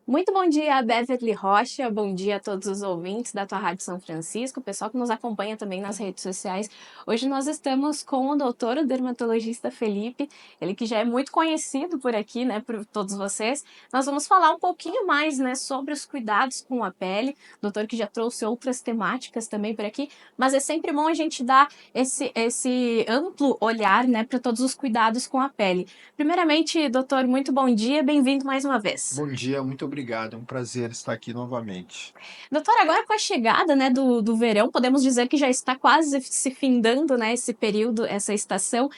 Muito bom dia, Beverly Rocha. Bom dia a todos os ouvintes da tua Rádio São Francisco, o pessoal que nos acompanha também nas redes sociais. Hoje nós estamos com o doutor, o dermatologista Felipe, ele que já é muito conhecido por aqui, né, por todos vocês. Nós vamos falar um pouquinho mais, né, sobre os cuidados com a pele. Doutor que já trouxe outras temáticas também por aqui, mas é sempre bom a gente dar esse amplo olhar, né, para todos os cuidados com a pele. Primeiramente, doutor, muito bom dia, bem-vindo mais uma vez. Bom dia, muito obrigado. É um prazer estar aqui novamente. Doutor, agora com a chegada, né, do verão, podemos dizer que já está quase se findando, né, esse período, essa estação.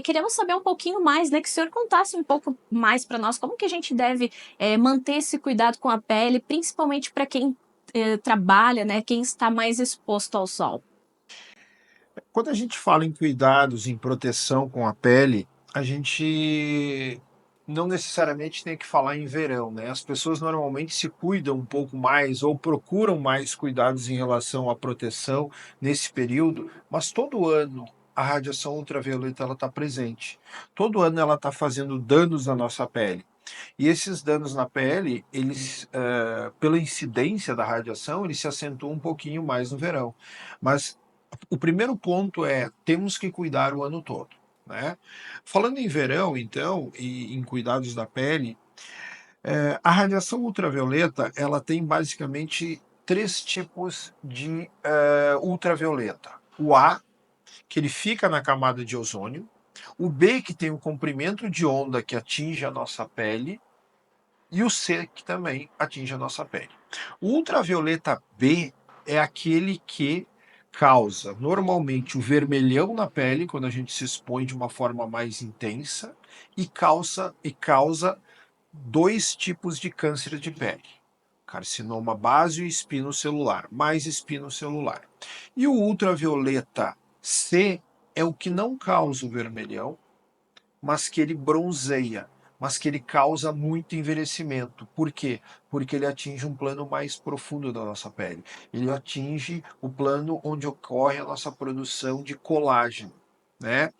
Queremos saber um pouquinho mais, né, que o senhor contasse um pouco mais para nós como que a gente deve manter esse cuidado com a pele, principalmente para quem trabalha, né, quem está mais exposto ao sol. Quando a gente fala em cuidados, em proteção com a pele, a gente não necessariamente tem que falar em verão, né? As pessoas normalmente se cuidam um pouco mais ou procuram mais cuidados em relação à proteção nesse período, mas todo ano a radiação ultravioleta ela está presente. Todo ano ela está fazendo danos na nossa pele. E esses danos na pele, eles, pela incidência da radiação, eles se acentuam um pouquinho mais no verão. Mas o primeiro ponto é, temos que cuidar o ano todo, né? Falando em verão, então, e em cuidados da pele, a radiação ultravioleta, ela tem basicamente três tipos de ultravioleta. O A, que ele fica na camada de ozônio, o B, que tem o comprimento de onda que atinge a nossa pele, e o C, que também atinge a nossa pele. O ultravioleta B é aquele que causa normalmente o vermelhão na pele, quando a gente se expõe de uma forma mais intensa, e causa dois tipos de câncer de pele. Carcinoma base e espinocelular, mais espinocelular. E o ultravioleta C é o que não causa o vermelhão, mas que ele bronzeia, mas que ele causa muito envelhecimento. Por quê? Porque ele atinge um plano mais profundo da nossa pele. Ele atinge o plano onde ocorre a nossa produção de colágeno, né?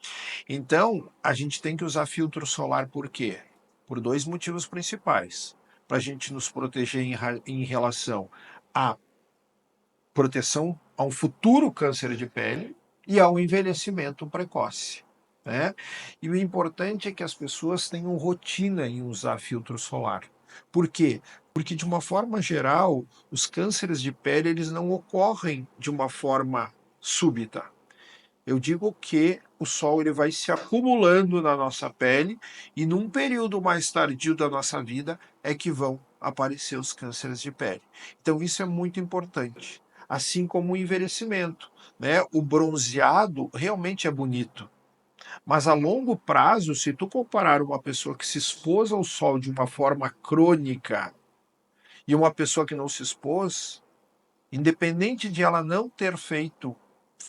Então, a gente tem que usar filtro solar por quê? Por dois motivos principais. Para a gente nos proteger em relação à proteção a um futuro câncer de pele e ao envelhecimento precoce, né? E o importante é que as pessoas tenham rotina em usar filtro solar. Por quê? Porque de uma forma geral, os cânceres de pele eles não ocorrem de uma forma súbita. Eu digo que o sol ele vai se acumulando na nossa pele e num período mais tardio da nossa vida é que vão aparecer os cânceres de pele. Então isso é muito importante. Assim como o envelhecimento, né? O bronzeado realmente é bonito, mas a longo prazo, se tu comparar uma pessoa que se expôs ao sol de uma forma crônica e uma pessoa que não se expôs, independente de ela não ter feito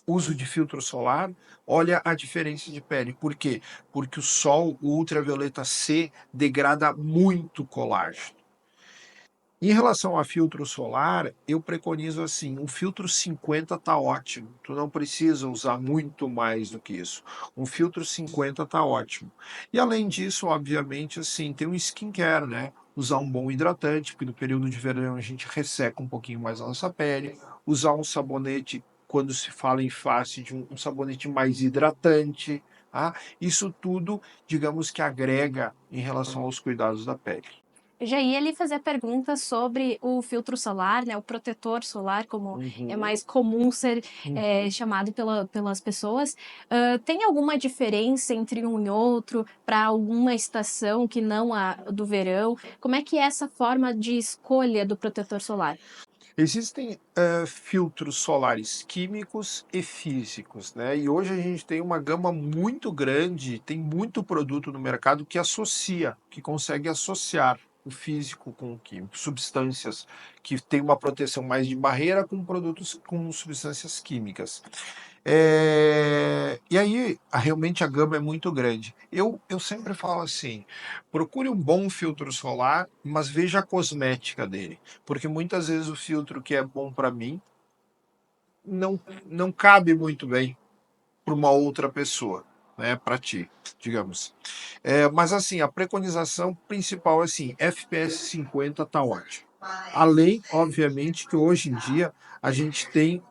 uso de filtro solar, olha a diferença de pele. Por quê? Porque o sol, o ultravioleta C, degrada muito colágeno. Em relação a filtro solar, eu preconizo assim, um filtro 50 tá ótimo. Tu não precisa usar muito mais do que isso. Um filtro 50 tá ótimo. E além disso, obviamente, assim, tem um skincare, né? Usar um bom hidratante, porque no período de verão a gente resseca um pouquinho mais a nossa pele. Usar um sabonete, quando se fala em face, de um sabonete mais hidratante. Tá? Isso tudo, digamos que agrega em relação aos cuidados da pele. Eu já ia lhe fazer perguntas sobre o filtro solar, né, o protetor solar, como é Uhum. mais comum ser chamado pelas pessoas. Tem alguma diferença entre um e outro para alguma estação que não a do verão? Como é que é essa forma de escolha do protetor solar? Existem filtros solares químicos e físicos, né? E hoje a gente tem uma gama muito grande, tem muito produto no mercado que associa, que consegue associar o físico com o químico, substâncias que têm uma proteção mais de barreira com produtos com substâncias químicas. E aí, realmente a gama é muito grande. Eu sempre falo assim: procure um bom filtro solar, mas veja a cosmética dele. Porque muitas vezes o filtro que é bom para mim não, não cabe muito bem para uma outra pessoa. né, para ti, digamos. Mas assim, a preconização principal é assim, FPS 50 tá ótimo. Além, obviamente, que hoje em dia a gente tem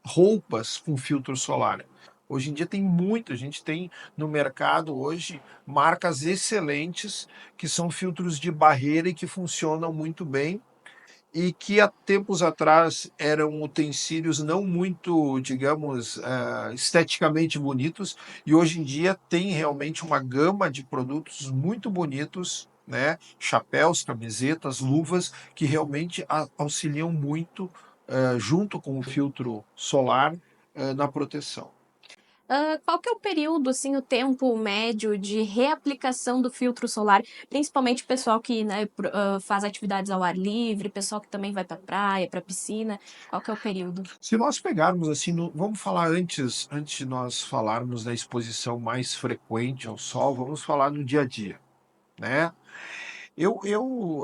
roupas com filtro solar. Hoje em dia tem muito, a gente tem no mercado hoje marcas excelentes que são filtros de barreira e que funcionam muito bem e que há tempos atrás eram utensílios não muito, digamos, esteticamente bonitos, e hoje em dia tem realmente uma gama de produtos muito bonitos, né? Chapéus, camisetas, luvas, que realmente auxiliam muito, junto com o filtro solar, na proteção. Qual que é o período, assim, o tempo médio de reaplicação do filtro solar, principalmente o pessoal que, né, faz atividades ao ar livre, pessoal que também vai para praia, para piscina, qual que é o período? Se nós pegarmos assim, vamos falar antes de nós falarmos da exposição mais frequente ao sol, vamos falar no dia a dia, né?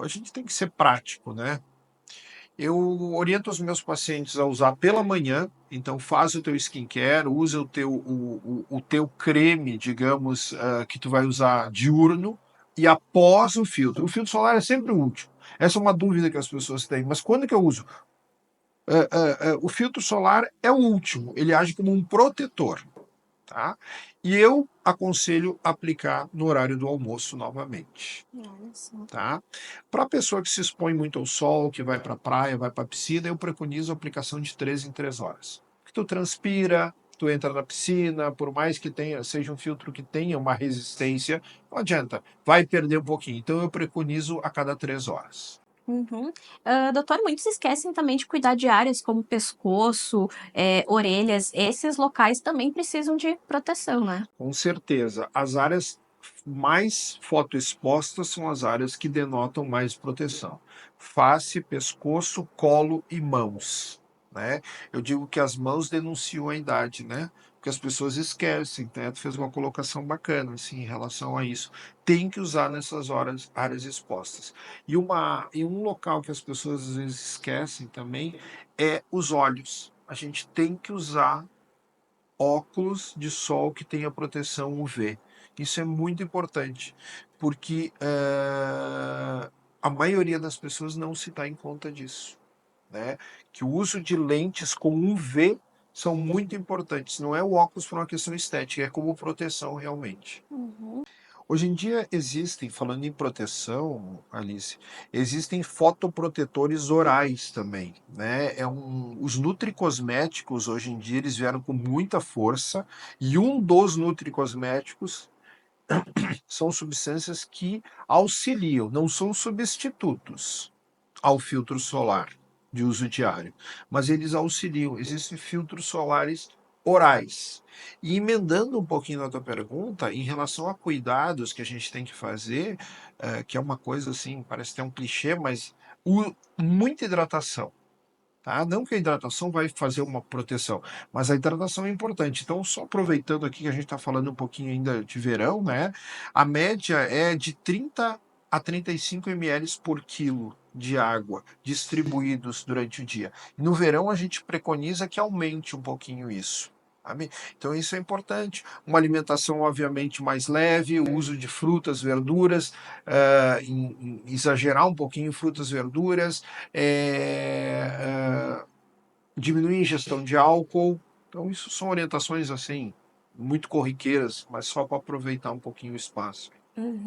A gente tem que ser prático, né? Eu oriento os meus pacientes a usar pela manhã, então faz o teu skincare, usa o teu creme, digamos, que tu vai usar diurno, e após o filtro. O filtro solar é sempre o último. Essa é uma dúvida que as pessoas têm. Mas quando que eu uso? O filtro solar é o último, ele age como um protetor, tá? E eu aconselho aplicar no horário do almoço novamente. Olha só. Tá? Para a pessoa que se expõe muito ao sol, que vai para a praia, vai para a piscina, eu preconizo a aplicação de 3 em 3 horas. Que tu transpira, tu entra na piscina, por mais que seja um filtro que tenha uma resistência, não adianta, vai perder um pouquinho. Então eu preconizo a cada 3 horas. Uhum. Doutor, muitos esquecem também de cuidar de áreas como pescoço, orelhas. Esses locais também precisam de proteção, né? Com certeza, as áreas mais fotoexpostas são as áreas que denotam mais proteção. Face, pescoço, colo e mãos, né? Eu digo que as mãos denunciam a idade, né? Porque as pessoas esquecem, né? Tu fez uma colocação bacana assim, em relação a isso. Tem que usar nessas horas, áreas expostas. E um local que as pessoas às vezes esquecem também é os olhos. A gente tem que usar óculos de sol que tenha proteção UV. Isso é muito importante, porque a maioria das pessoas não se dá em conta disso, né? Que o uso de lentes com UV são muito importantes. Não é o óculos por uma questão estética, é como proteção realmente. Uhum. Hoje em dia existem, falando em proteção, Alice, existem fotoprotetores orais também, né? Os nutricosméticos hoje em dia eles vieram com muita força e um dos nutricosméticos são substâncias que auxiliam, não são substitutos ao filtro solar de uso diário, mas eles auxiliam. Existem filtros solares orais. E emendando um pouquinho na tua pergunta, em relação a cuidados que a gente tem que fazer, que é uma coisa assim, parece ter um clichê, mas muita hidratação. Tá? Não que a hidratação vai fazer uma proteção, mas a hidratação é importante. Então, só aproveitando aqui que a gente está falando um pouquinho ainda de verão, né? A média é de 30 a 35 ml por quilo de água distribuídos durante o dia. No verão, a gente preconiza que aumente um pouquinho isso. Sabe? Então, isso é importante. Uma alimentação, obviamente, mais leve, o uso de frutas, verduras, exagerar um pouquinho frutas, verduras, diminuir a ingestão de álcool. Então, isso são orientações assim, muito corriqueiras, mas só para aproveitar um pouquinho o espaço. Uhum.